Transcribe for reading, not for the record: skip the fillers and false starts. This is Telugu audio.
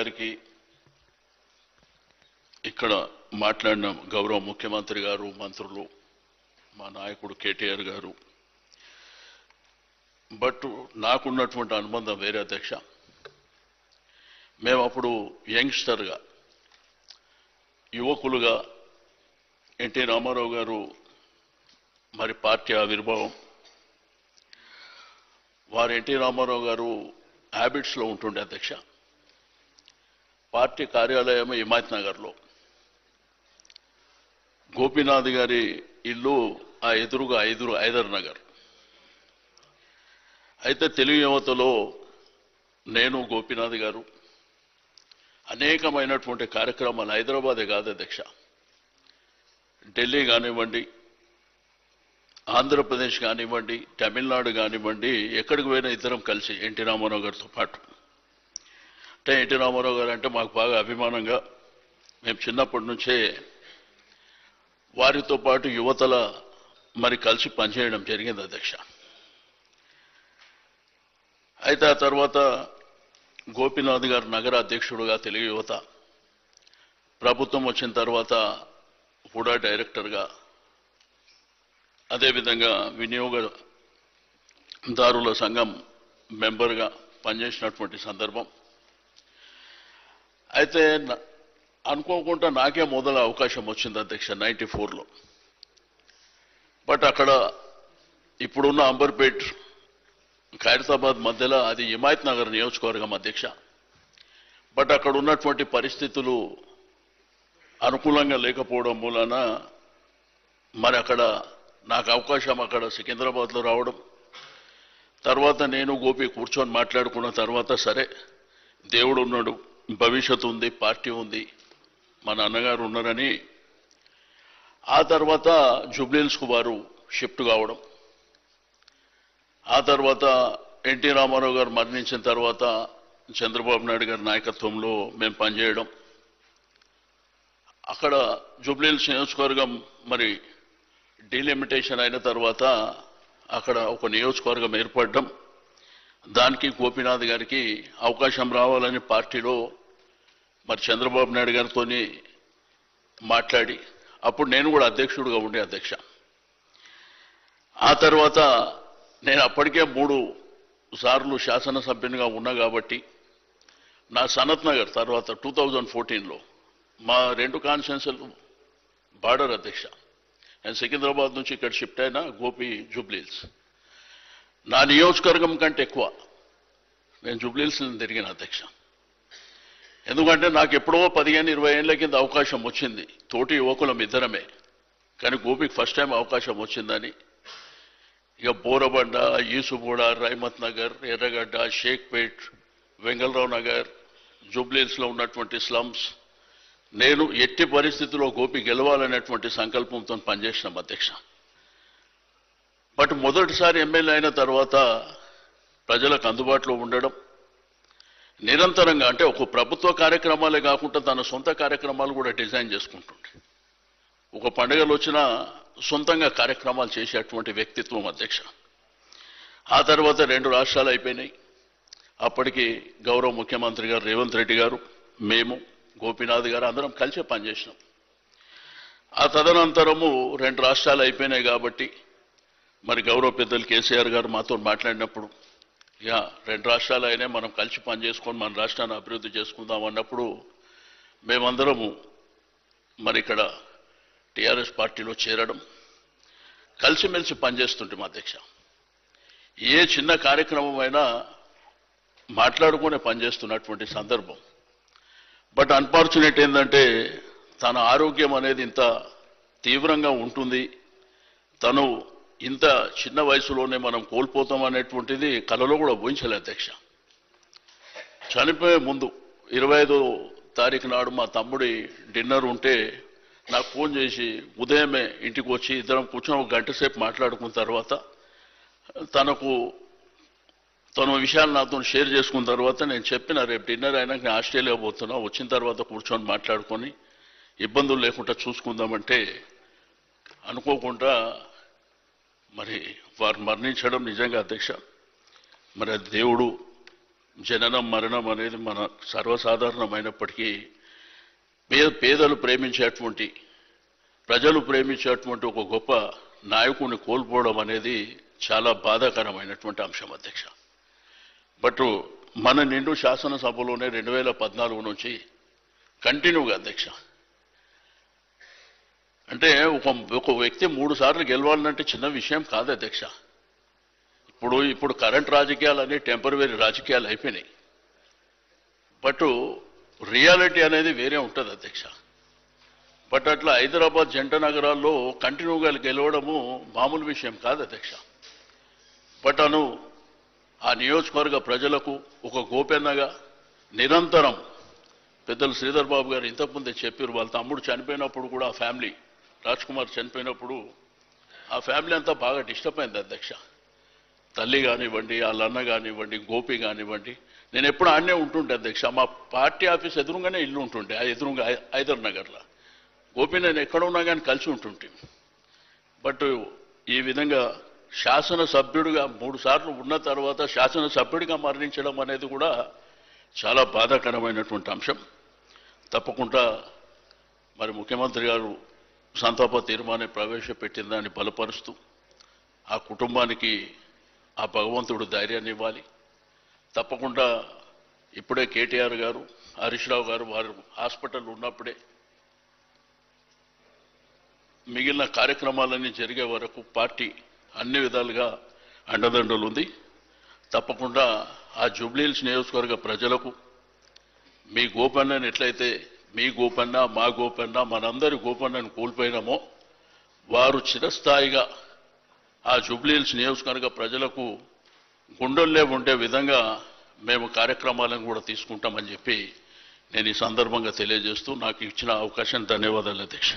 గారికి ఇక్కడ మాట్లాడిన గౌరవ ముఖ్యమంత్రి గారు, మంత్రులు, మా నాయకుడు కేటీఆర్ గారు, బట్ నాకున్నటువంటి అనుబంధం వేరే అధ్యక్ష. మేము అప్పుడు యంగ్స్టర్గా, యువకులుగా ఎన్టీ రామారావు గారు మరి పార్టీ ఆవిర్భావం, వారు ఎన్టీ రామారావు గారు హ్యాబిట్స్లో ఉంటుండే అధ్యక్ష. పార్టీ కార్యాలయం హిమాయత్ నగర్లో, గోపీనాథ్ గారి ఇల్లు ఆ ఎదురుగా హైదర్ నగర్. అయితే తెలుగు యువతలో నేను, గోపీనాథ్ గారు అనేకమైనటువంటి కార్యక్రమాలు, హైదరాబాదే కాదు అధ్యక్ష, ఢిల్లీ కానివ్వండి, ఆంధ్రప్రదేశ్ కానివ్వండి, తమిళనాడు కానివ్వండి, ఎక్కడికి పోయినా ఇద్దరం కలిసి ఎన్టీ రామారావు గారితో పాటు. అంటే ఎన్టీ రామారావు గారు అంటే మాకు బాగా అభిమానంగా, మేము చిన్నప్పటి నుంచే వారితో పాటు యువతల మరి కలిసి పనిచేయడం జరిగింది అధ్యక్ష. అయితే ఆ తర్వాత గోపీనాథ్ గారు నగర అధ్యక్షుడుగా తెలుగు యువత, ప్రభుత్వం వచ్చిన తర్వాత కూడా డైరెక్టర్గా, అదేవిధంగా వినియోగదారుల సంఘం మెంబర్గా పనిచేసినటువంటి సందర్భం. అయితే అనుకోకుండా నాకే మొదల అవకాశం వచ్చింది అధ్యక్ష 94లో. బట్ అక్కడ ఇప్పుడున్న అంబర్పేట్, ఖైరతాబాద్ మధ్యలో అది హిమాయత్ నగర్ నియోజకవర్గం అధ్యక్ష. బట్ అక్కడ ఉన్నటువంటి పరిస్థితులు అనుకూలంగా లేకపోవడం మూలన మరి అక్కడ నాకు అవకాశం అక్కడ సికింద్రాబాద్లో రావడం, తర్వాత నేను గోపి కూర్చొని మాట్లాడుకున్న తర్వాత సరే దేవుడు ఉన్నాడు, భవిష్యత్తు ఉంది, పార్టీ ఉంది, మా నాన్నగారు ఉన్నారని ఆ తర్వాత జూబ్లీహిల్స్కు వారు షిఫ్ట్ కావడం, ఆ తర్వాత ఎన్టీ రామారావు గారు మరణించిన తర్వాత చంద్రబాబు నాయుడు గారి నాయకత్వంలో మేము పనిచేయడం, అక్కడ జూబ్లీహిల్స్ నియోజకవర్గం మరి డీలిమిటేషన్ అయిన తర్వాత అక్కడ ఒక నియోజకవర్గం ఏర్పడడం, దానికి గోపీనాథ్ గారికి అవకాశం రావాలని పార్టీలో మరి చంద్రబాబు నాయుడు గారితో మాట్లాడి, అప్పుడు నేను కూడా అధ్యక్షుడిగా ఉండే అధ్యక్ష. ఆ తర్వాత నేను అప్పటికే 3 సార్లు శాసనసభ్యునిగా ఉన్నా కాబట్టి నా సనత్ నగర్ తర్వాత 2014లో మా 2 కాన్స్టిట్యున్సీలు బార్డర్ అధ్యక్ష. నేను సికింద్రాబాద్ నుంచి ఇక్కడ షిఫ్ట్ అయినా, గోపి జూబ్లీహిల్స్. నా నియోజకవర్గం కంటే ఎక్కువ నేను జూబ్లీహిల్స్ తిరిగిన అధ్యక్ష. ఎందుకంటే నాకు ఎప్పుడో 15-20 ఏళ్ల కింద అవకాశం వచ్చింది, తోటి యువకులం ఇద్దరమే, కానీ గోపికి ఫస్ట్ టైం అవకాశం వచ్చిందని ఇక బోరబండ, ఈసుగూడ, రైమత్ నగర్, ఎర్రగడ్డ, షేక్పేట్, వెంగళరావు నగర్, జూబ్లీహిల్స్లో ఉన్నటువంటి స్లమ్స్, నేను ఎట్టి పరిస్థితుల్లో గోపి గెలవాలనేటువంటి సంకల్పంతో పనిచేసినాం అధ్యక్ష. బట్ మొదటిసారి ఎమ్మెల్యే అయిన తర్వాత ప్రజలకు అందుబాటులో ఉండడం, నిరంతరంగా అంటే ఒక ప్రభుత్వ కార్యక్రమాలే కాకుండా తన సొంత కార్యక్రమాలు కూడా డిజైన్ చేసుకుంటుండే, ఒక పండుగలు వచ్చినా సొంతంగా కార్యక్రమాలు చేసేటువంటి వ్యక్తిత్వం అధ్యక్ష. ఆ తర్వాత 2 రాష్ట్రాలు అయిపోయినాయి. అప్పటికి గౌరవ ముఖ్యమంత్రి గారు రేవంత్ రెడ్డి గారు, మేము, గోపీనాథ్ గారు అందరం కలిసి పనిచేసినాం. ఆ తదనంతరము 2 రాష్ట్రాలు అయిపోయినాయి కాబట్టి మరి గౌరవ పెద్దలు కేసీఆర్ గారు మాతో మాట్లాడినప్పుడు, ఇక 2 రాష్ట్రాలు అయినాయి, మనం కలిసి పనిచేసుకొని మన రాష్ట్రాన్ని అభివృద్ధి చేసుకుందాం అన్నప్పుడు మేమందరము మరి ఇక్కడ టీఆర్ఎస్ పార్టీలో చేరడం, కలిసిమెలిసి పనిచేస్తుంటాం అధ్యక్ష. ఏ చిన్న కార్యక్రమం అయినా మాట్లాడుకునే పనిచేస్తున్నటువంటి సందర్భం. బట్ అన్ఫార్చునేట్ ఏంటంటే తన ఆరోగ్యం అనేది ఇంత తీవ్రంగా ఉంటుంది, తను ఇంత చిన్న వయసులోనే మనం కోల్పోతాం అనేటువంటిది కలలో కూడా ఊహించలే అధ్యక్ష. చనిపోయే ముందు 25వ తారీఖు నాడు మా తమ్ముడి డిన్నర్ ఉంటే నాకు ఫోన్ చేసి ఉదయమే ఇంటికి వచ్చి ఇద్దరం కూర్చొని 1 గంట సేపు మాట్లాడుకున్న తర్వాత తన విషయాలు నాతో షేర్ చేసుకున్న తర్వాత నేను చెప్పిన, రేపు డిన్నర్ అయినాక నేను ఆస్ట్రేలియా పోతున్నా, వచ్చిన తర్వాత కూర్చొని మాట్లాడుకొని ఇబ్బందులు లేకుండా చూసుకుందామంటే అనుకోకుండా మరి వారు మరణించడం నిజంగా అధ్యక్ష మరి అది దేవుడు జననం మరణం అనేది మన సర్వసాధారణమైనప్పటికీ పేదలు ప్రేమించేటువంటి ప్రజలు ప్రేమించేటువంటి ఒక గొప్ప నాయకుడిని కోల్పోవడం అనేది చాలా బాధాకరమైనటువంటి అంశం అధ్యక్ష. బట్ మన నిండు శాసనసభలోనే 2014 నుంచి కంటిన్యూగా అధ్యక్ష, అంటే ఒక వ్యక్తి 3 సార్లు గెలవాలంటే చిన్న విషయం కాదు అధ్యక్ష. ఇప్పుడు కరెంట్ రాజకీయాలు అనే టెంపరరీ రాజకీయాలు అయిపోయినాయి. బట్ రియాలిటీ అనేది వేరే ఉంటుంది అధ్యక్ష. బట్ అట్లా హైదరాబాద్ జంట నగరాల్లో కంటిన్యూగా గెలవడము మామూలు విషయం కాదు అధ్యక్ష. బట్ ఆ నియోజకవర్గ ప్రజలకు ఒక గోపెన్నగా నిరంతరం పెద్దలు శ్రీధర్ బాబు గారు ఇంతకుముందే చెప్పారు, వాళ్ళ తమ్ముడు చనిపోయినప్పుడు కూడా ఆ ఫ్యామిలీ రాజ్ కుమార్ చనిపోయినప్పుడు ఆ ఫ్యామిలీ అంతా బాగా డిస్టర్బ్ అయింది అధ్యక్ష. తల్లి కానివ్వండి, వాళ్ళ అన్న కానివ్వండి, గోపి కానివ్వండి, నేను ఎప్పుడు ఆడనే ఉంటుండే అధ్యక్ష. మా పార్టీ ఆఫీస్ ఎదురుగానే ఇల్లు ఉంటుండే, ఆ ఎదురుగా హైదర్ నగర్లో. గోపి నేను ఎక్కడ ఉన్నా కానీ కలిసి ఉంటుంటే. బట్ ఈ విధంగా శాసనసభ్యుడిగా 3 సార్లు ఉన్న తర్వాత శాసనసభ్యుడిగా మరణించడం అనేది కూడా చాలా బాధాకరమైనటువంటి అంశం. తప్పకుండా మరి ముఖ్యమంత్రి గారు సంతాప తీర్మానం ప్రవేశపెట్టిన దాన్ని బలపరుస్తూ ఆ కుటుంబానికి ఆ భగవంతుడు ధైర్యాన్ని ఇవ్వాలి. తప్పకుండా ఇప్పుడే కేటీఆర్ గారు, హరీష్ రావు గారు వారు హాస్పిటల్ ఉన్నప్పుడే మిగిలిన కార్యక్రమాలన్నీ జరిగే వరకు పార్టీ అన్ని విధాలుగా అండదండలు ఉంది. తప్పకుండా ఆ జూబ్లీహిల్స్ నియోజకవర్గ ప్రజలకు మీ గోపన్నని ఎట్లయితే మీ గోపన్న, మా గోపన్న, మనందరి గోపన్నని కోల్పోయినామో వారు చిరస్థాయిగా ఆ జూబ్లీహిల్స్ నియోజకవర్గ ప్రజలకు గుండెల్లో ఉండే విధంగా మేము కార్యక్రమాలను కూడా తీసుకుంటామని చెప్పి నేను ఈ సందర్భంగా తెలియజేస్తూ నాకు ఇచ్చిన అవకాశం ధన్యవాదాలు అధ్యక్ష.